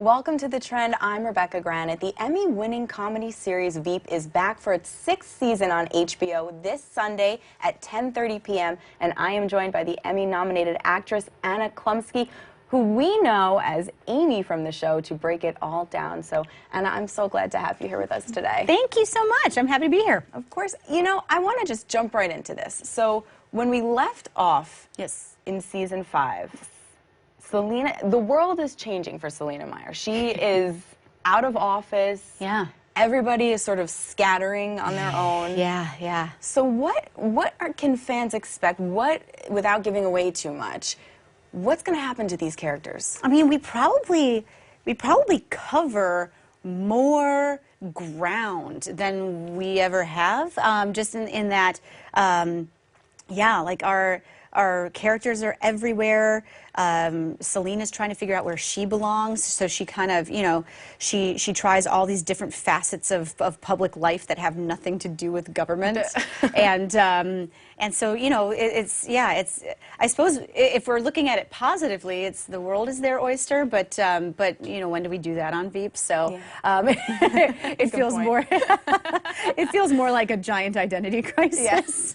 Welcome to The Trend. I'm Rebecca Granet. The Emmy-winning comedy series VEEP is back for its 6th season on HBO this Sunday at 10:30 p.m. And I am joined by the Emmy-nominated actress Anna Chlumsky, who we know as Amy from the show, to break it all down. So, Anna, I'm so glad to have you here with us today. Thank you so much. I'm happy to be here. Of course. You know, I want to just jump right into this. So, when we left off in season 5, Selena, the world is changing for Selena Meyer. She is out of office. Yeah. Everybody is sort of scattering on their own. Yeah. So can fans expect? Without giving away too much, what's going to happen to these characters? I mean, we probably cover more ground than we ever have. Just in that, yeah, like our characters are everywhere. Selena's trying to figure out where she belongs, so she kind of, you know, she tries all these different facets of public life that have nothing to do with government, and so, you know, it's I suppose if we're looking at it positively, it's the world is their oyster, but you know, when do we do that on VEEP? So it feels more it feels more like a giant identity crisis. Yes.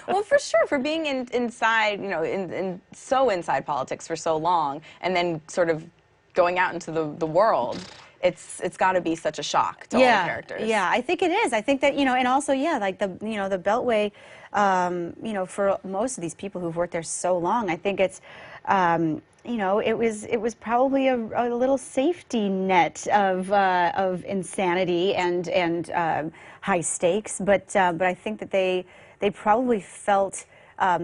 Well, for sure, for being inside, you know, so inside politics for so long, and then sort of going out into the world, it's got to be such a shock to all the characters. Yeah, I think it is. I think that, you know, and also, yeah, like the Beltway, you know, for most of these people who've worked there so long, I think it's, you know, it was probably a little safety net of insanity and high stakes, but I think that they probably felt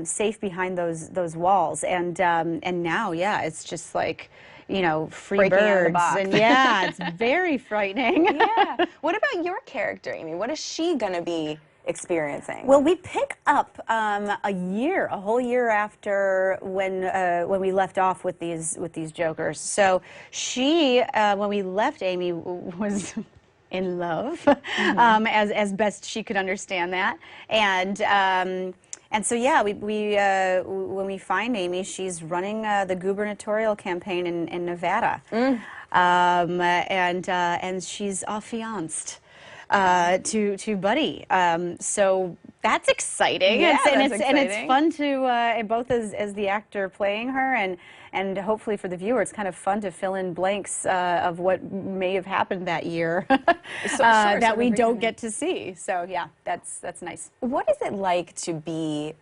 safe behind those walls, and now, yeah, it's just like, you know, free breaking birds, out of the box. and yeah, it's very frightening. Yeah. What about your character, Amy? What is she gonna be experiencing? Well, we pick up a whole year after when we left off with these jokers. So she, when we left, Amy was in love, as best she could understand that, and so, yeah, when we find Amy, she's running the gubernatorial campaign in Nevada, and she's affianced to Buddy. So that's exciting. Yeah, and it's fun to both as the actor playing her, and hopefully for the viewer, it's kind of fun to fill in blanks of what may have happened that year that we don't get to see. So yeah, that's nice. What is it like to be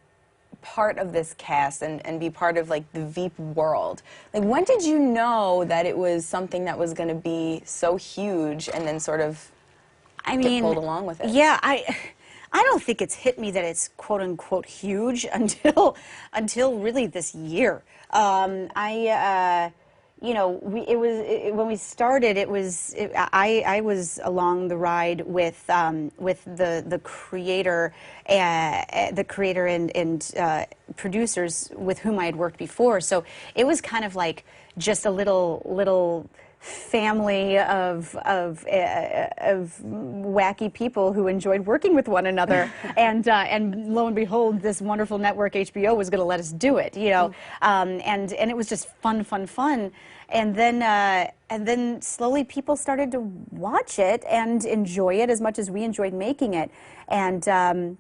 part of this cast and be part of, like, the VEEP world? Like, when did you know that it was something that was going to be so huge and then sort of get pulled along with it? Yeah, I don't think it's hit me that it's quote unquote huge until really this year. You know, when we started, I was along the ride with the creator and producers with whom I had worked before. So it was kind of like just a little family of wacky people who enjoyed working with one another, and lo and behold, this wonderful network HBO was going to let us do it, you know, and it was just fun, and then slowly people started to watch it and enjoy it as much as we enjoyed making it, and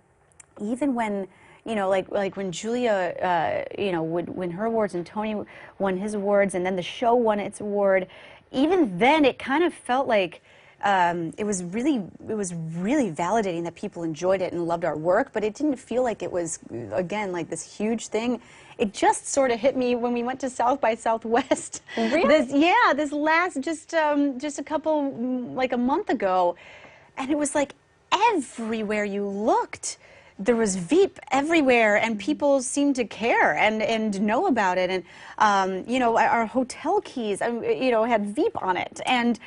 even when, you know, like when Julia, you know, would win her awards and Tony won his awards, and then the show won its award, even then it kind of felt like it was really validating that people enjoyed it and loved our work, but it didn't feel like it was, again, like this huge thing. It just sort of hit me when we went to South by Southwest. Really? This last, just a couple, like a month ago, and it was like everywhere you looked, there was VEEP everywhere, and people seemed to care and know about it. And you know, our hotel keys, you know, had VEEP on it, and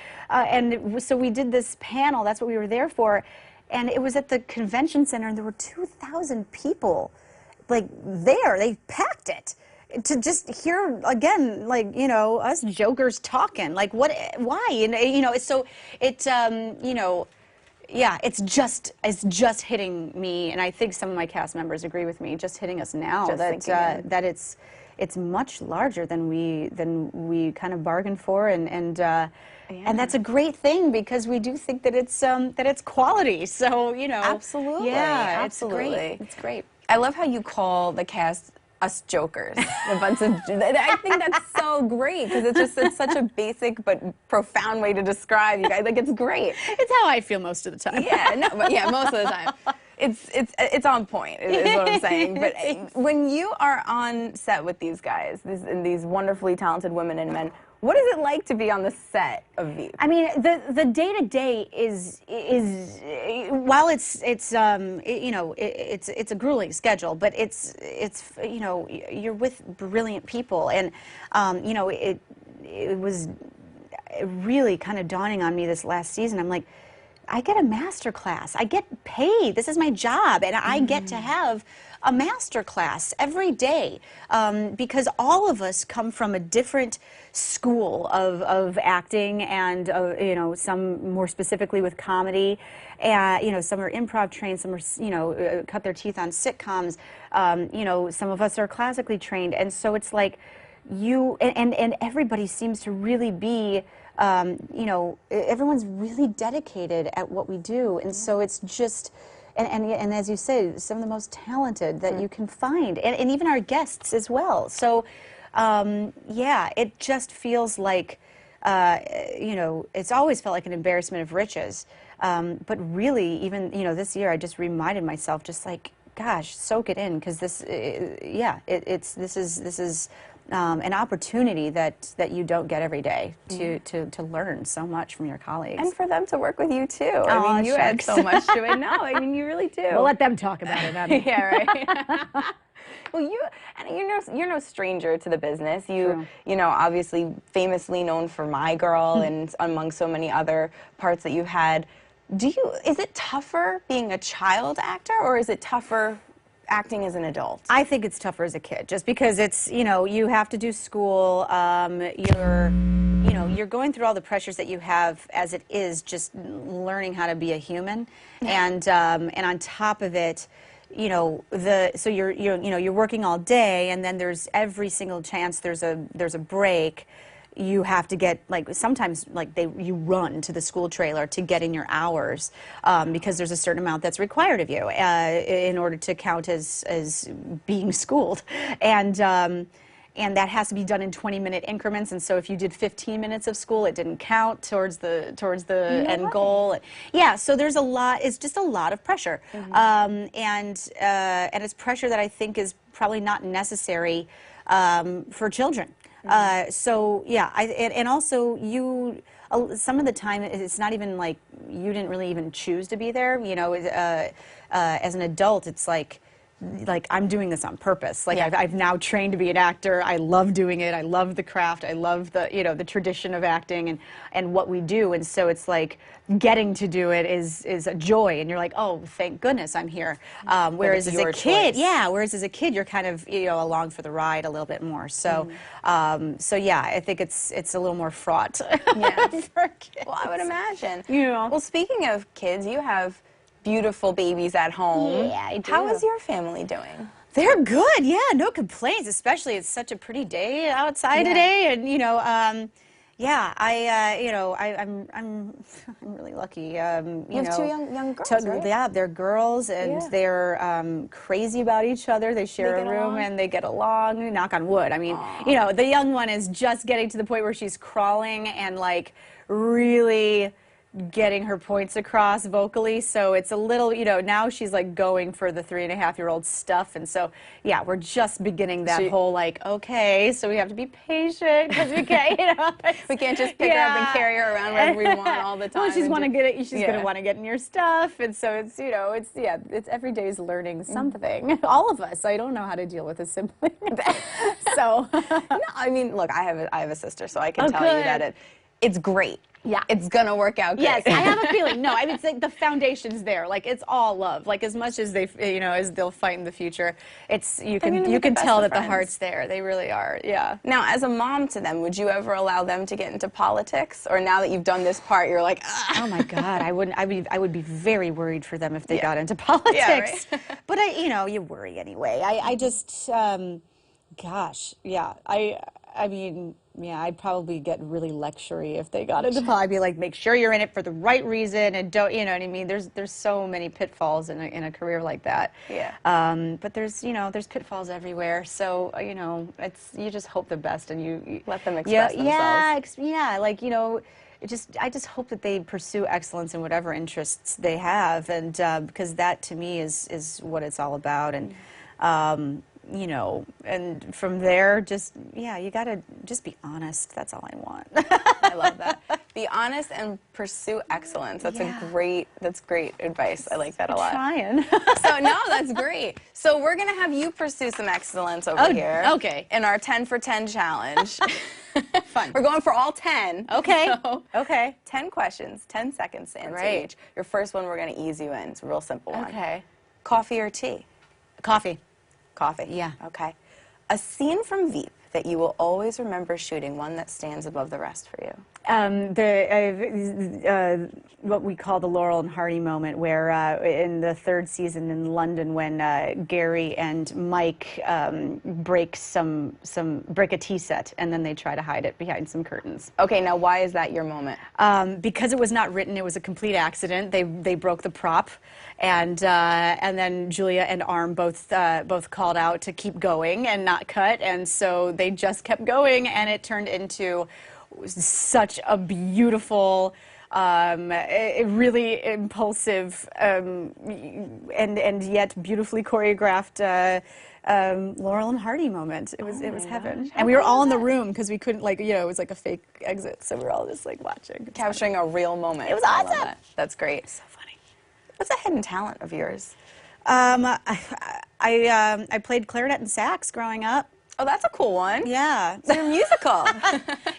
so we did this panel. That's what we were there for, and it was at the convention center, and there were 2,000 people, like there. They packed it to just hear again, like, you know, us jokers talking. Like, what? Why? And you know, so it, you know. yeah, it's just hitting me, and I think some of my cast members agree with me. Just hitting us now Just that sinking in. that it's much larger than we kind of bargained for, and that's a great thing because we do think that it's quality. So you know, Absolutely, yeah, absolutely. it's great. It's great. I love how you call the cast us jokers. A bunch of, I think that's so great because it's such a basic but profound way to describe you guys. Like it's great. It's how I feel most of the time. Yeah, no, but yeah, most of the time. It's on point, is what I'm saying. But when you are on set with these guys, these wonderfully talented women and men, what is it like to be on the set of VEEP? I mean, the day-to-day is while it's you know, it's a grueling schedule, but it's you know, you're with brilliant people, and you know, it was really kind of dawning on me this last season. I'm like, I get a master class. I get paid. This is my job, and I get to have a master class every day because all of us come from a different school of acting, and you know, some more specifically with comedy, and you know, some are improv trained, some are, you know, cut their teeth on sitcoms. You know, some of us are classically trained, and so it's like you and everybody seems to really be. You know, everyone's really dedicated at what we do, and so it's just, and as you say, some of the most talented that you can find, and even our guests as well. So, yeah, it just feels like, you know, it's always felt like an embarrassment of riches, but really, even, you know, this year I just reminded myself, just like, gosh, soak it in, because this, yeah, this is. An opportunity that you don't get every day to learn so much from your colleagues. And for them to work with you too. Oh, I mean, you add shucks. so much to it. No, I mean, you really do. We'll let them talk about it. Abby. Yeah, right. Well, you're no stranger to the business. True. You know, obviously famously known for My Girl and among so many other parts that you've had. Is it tougher being a child actor, or is it tougher acting as an adult? I think it's tougher as a kid, just because it's, you know, you have to do school. You're going through all the pressures that you have as it is, just learning how to be a human, and on top of it, you know, so you're working all day, and then there's every single chance there's a break. You have to get, like, sometimes, like, you run to the school trailer to get in your hours because there's a certain amount that's required of you in order to count as being schooled, and that has to be done in 20-minute increments. And so if you did 15 minutes of school, it didn't count towards the end goal. Yeah, so there's a lot. It's just a lot of pressure, and it's pressure that I think is probably not necessary for children. So yeah, and also some of the time it's not even like you didn't really even choose to be there. You know, as an adult, it's like I'm doing this on purpose. Like, I've now trained to be an actor. I love doing it. I love the craft. I love the tradition of acting and what we do. And so it's like getting to do it is a joy. And you're like, oh, thank goodness I'm here. Whereas as a kid, whereas as a kid, you're kind of, you know, along for the ride a little bit more. So, so yeah, I think it's a little more fraught. Yes. For kids. Well, I would imagine. Yeah. Well, speaking of kids, you have beautiful babies at home. Yeah, I do. How is your family doing? They're good, yeah, no complaints. Especially, it's such a pretty day outside today, and you know, yeah, I'm really lucky. You have two young girls, right? Yeah, they're girls, and they're crazy about each other. They share a room, and they get along. Knock on wood. I mean, you know, the young one is just getting to the point where she's crawling and like really getting her points across vocally, so it's a little, you know, now she's like going for the 3.5-year-old stuff, and so yeah, we're just beginning that whole like, okay, so we have to be patient because we can't, you know, we can't just pick her up and carry her around wherever we want all the time. Well, she's gonna want to get in your stuff, and so it's, you know, it's every day's learning something. All of us. I don't know how to deal with a sibling, so no, I mean, look, I have a sister, so I can tell you that it's great. Yeah. It's going to work out great. Yes, I have a feeling. No, I mean, it's like the foundation's there. Like, it's all love. Like, as much as they, you know, as they'll fight in the future, it's, you can tell that the heart's there. They really are, yeah. Now, as a mom to them, would you ever allow them to get into politics? Or now that you've done this part, you're like, ah. Oh my God, I wouldn't, I would be very worried for them if they got into politics. Yeah, right? But you know, you worry anyway. I just, gosh, yeah, I mean, yeah, I'd probably get really lectury if they got into politics. I'd be like, make sure you're in it for the right reason, and don't, you know what I mean? There's so many pitfalls in a career like that. Yeah. But there's, you know, there's pitfalls everywhere. So, you know, you just hope the best, and you let them express themselves. Yeah, like, you know, I just hope that they pursue excellence in whatever interests they have, and because that to me is what it's all about. And you know, and from there, just, yeah, you gotta just be honest. That's all I want. I love that. Be honest and pursue excellence. That's that's great advice. I like that a lot. Trying. So no, that's great. So we're gonna have you pursue some excellence over here. Okay. In our 10 for 10 challenge. Fun. We're going for all 10. Okay. So, okay. 10 questions, 10 seconds to answer each. Your first one, we're gonna ease you in. It's a real simple one. Okay. Coffee or tea? Coffee. Coffee. Yeah. Okay. A scene from VEEP that you will always remember shooting, one that stands above the rest for you. What we call the Laurel and Hardy moment, where in the third season in London, when Gary and Mike break a tea set, and then they try to hide it behind some curtains. Okay, now why is that your moment? Because it was not written; it was a complete accident. They broke the prop, and then Julia and Arm both called out to keep going and not cut, and so they just kept going, and it turned into such a beautiful, really impulsive, and yet beautifully choreographed Laurel and Hardy moment. It was heaven, and we were all in the room because we couldn't, like, you know, it was like a fake exit, so we were all just like watching, capturing a real moment. It was awesome. That's great. So funny. What's a hidden talent of yours? I played clarinet and sax growing up. Oh, that's a cool one. Yeah. So you're musical.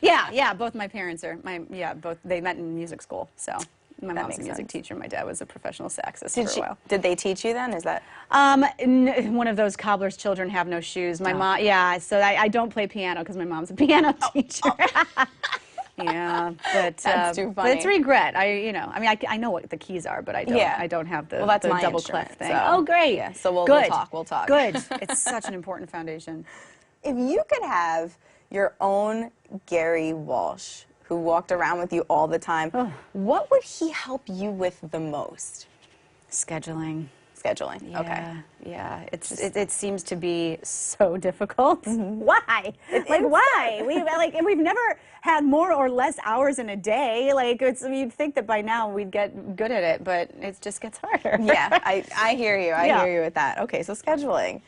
Yeah. Both my parents are they met in music school. So my mom's a music teacher. My dad was a professional saxist for a while. Did they teach you then? Is that? One of those cobbler's children have no shoes. My mom. Yeah. So I don't play piano because my mom's a piano teacher. Yeah, but that's too funny. But it's regret. I know what the keys are, but I don't have the, that's the my double clef thing. So. Oh, great. Yeah, so we'll talk. We'll talk. Good. It's such an important foundation. If you could have your own Gary Walsh, who walked around with you all the time, what would he help you with the most? Scheduling. Scheduling. Yeah, okay. Yeah. It seems to be so difficult. Mm-hmm. Why? Why? We've never had more or less hours in a day. Like, you'd think that by now we'd get good at it, but it just gets harder. Yeah, I hear you. I hear you with that. Okay, so scheduling.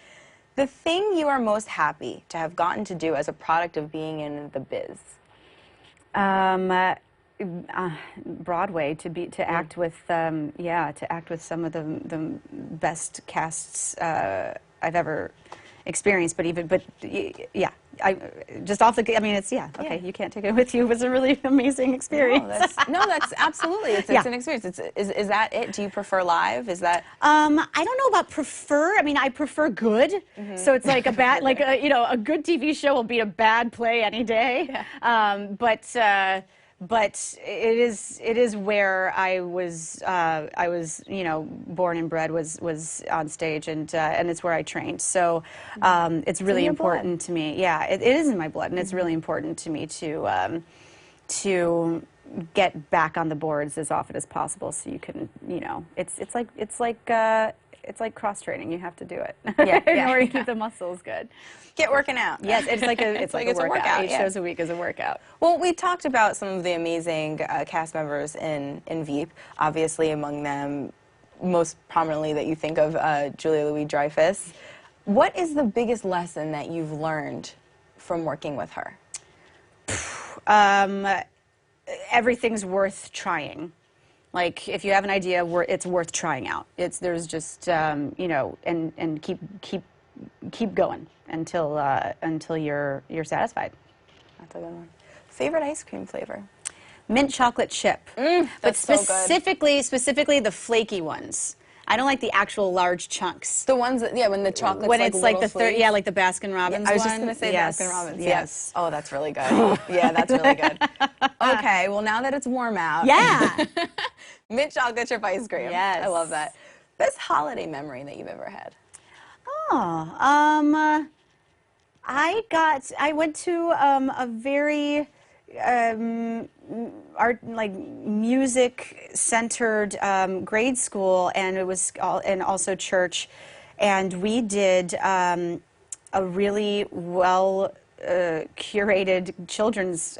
The thing you are most happy to have gotten to do as a product of being in the biz? Broadway, to act with some of the best casts I've ever experienced. You can't take it with you. It was a really amazing experience. That's absolutely. It's an experience. Is that it? Do you prefer live? Is that? I don't know about prefer. I mean, I prefer good. Mm-hmm. So it's like a bad, a good TV show will beat a bad play any day. Yeah. But it is where I was born and bred was on stage, and it's where I trained. So it's really important to me. Yeah, it is in my blood, and it's really important to me to get back on the boards as often as possible, so you can, it's like cross training. You have to do it in order to keep the muscles good. Get working out. Yes, it's like a workout. 8 shows a week is a workout. Well, we talked about some of the amazing cast members in VEEP. Obviously, among them, most prominently that you think of, Julia Louis-Dreyfus. What is the biggest lesson that you've learned from working with her? Everything's worth trying. Like, if you have an idea, it's worth trying out. There's just and keep going until you're satisfied. That's a good one. Favorite ice cream flavor? mint chocolate chip. But That's so good. specifically the flaky ones. I don't like the actual large chunks. The ones that, yeah, when the chocolate's When like it's like the flakes. yeah, like the Baskin Robbins I was one. just going to say Yes. Baskin Robbins. Yes. Yeah. Oh, that's really good. Yeah, that's really good. Okay, well, now that it's warm out. Yeah. Mint chocolate chip ice cream. Yes. I love that. Best holiday memory that you've ever had? Oh, I went to a very music centered grade school, and it was and also church, and we did a really well curated children's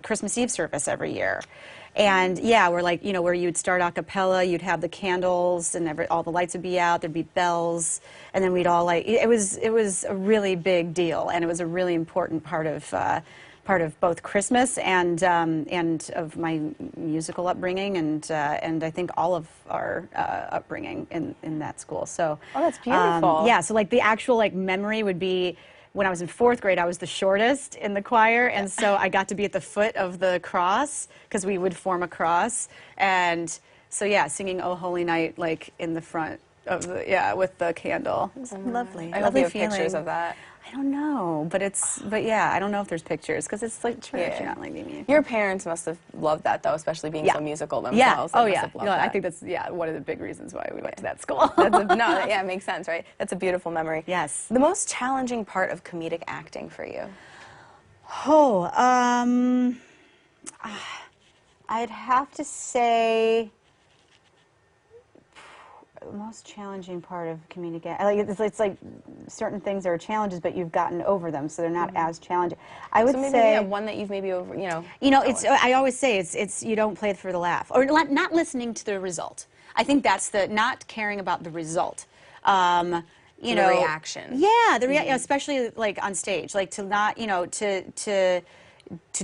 Christmas Eve service every year. And yeah, we're like, where you'd start a cappella, you'd have the candles, and all the lights would be out, there'd be bells, and then we'd all it was a really big deal, and it was a really important part of both Christmas and of my musical upbringing, and I think all of our upbringing in that school. So oh, that's beautiful. Yeah, so like the actual memory would be, when I was in 4th grade, I was the shortest in the choir, and so I got to be at the foot of the cross, because we would form a cross. And so, yeah, singing "Oh Holy Night" in the front of with the candle. It was lovely. I hope you have pictures of that. I don't know, but yeah, I don't know if there's pictures, because it's like church. Yeah. You're not like me. Your parents must have loved that, though, especially being so musical Yeah. themselves. Oh, They must yeah. have loved that. I think that's one of the big reasons why we went to that school. Yeah, it makes sense, right? That's a beautiful memory. Yes. The most challenging part of comedic acting for you? Oh, I'd have to say the most challenging part of comedic acting. It's like certain things are challenges, but you've gotten over them, so they're not as challenging. I would say one that you've maybe over, it's. I always say it's you don't play it for the laugh, or not listening to the result. I think that's the not caring about the result. The reaction. Yeah, especially on stage, to not to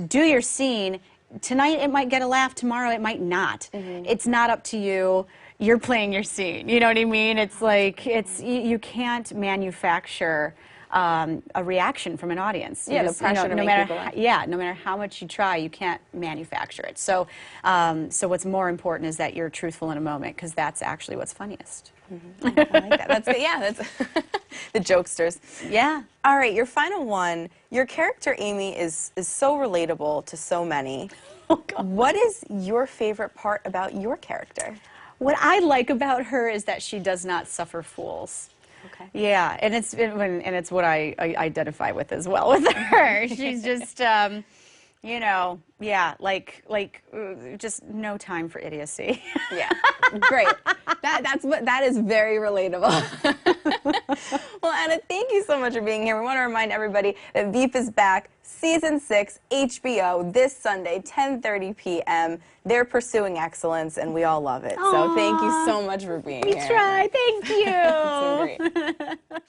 do your scene. Tonight it might get a laugh, tomorrow it might not. It's not up to you. You're playing your scene. You know what I mean? It's like you can't manufacture a reaction from an audience. Yeah, the pressure to make people laugh. No matter how much you try, you can't manufacture it. So, so what's more important is that you're truthful in a moment, because that's actually what's funniest. I like that. That's good. Yeah, that's the jokesters. Yeah. All right, your final one. Your character Amy is so relatable to so many. Oh, God. What is your favorite part about your character? What I like about her is that she does not suffer fools. Okay. Yeah, and it's what I identify with as well with her. She's just, just no time for idiocy. Yeah, great. That is very relatable. Well, Anna, thank you so much for being here. We want to remind everybody that VEEP is back, Season 6, HBO, this Sunday, 10:30 p.m. They're pursuing excellence, and we all love it. Aww. So thank you so much for being here. We try. Thank you. It's been great.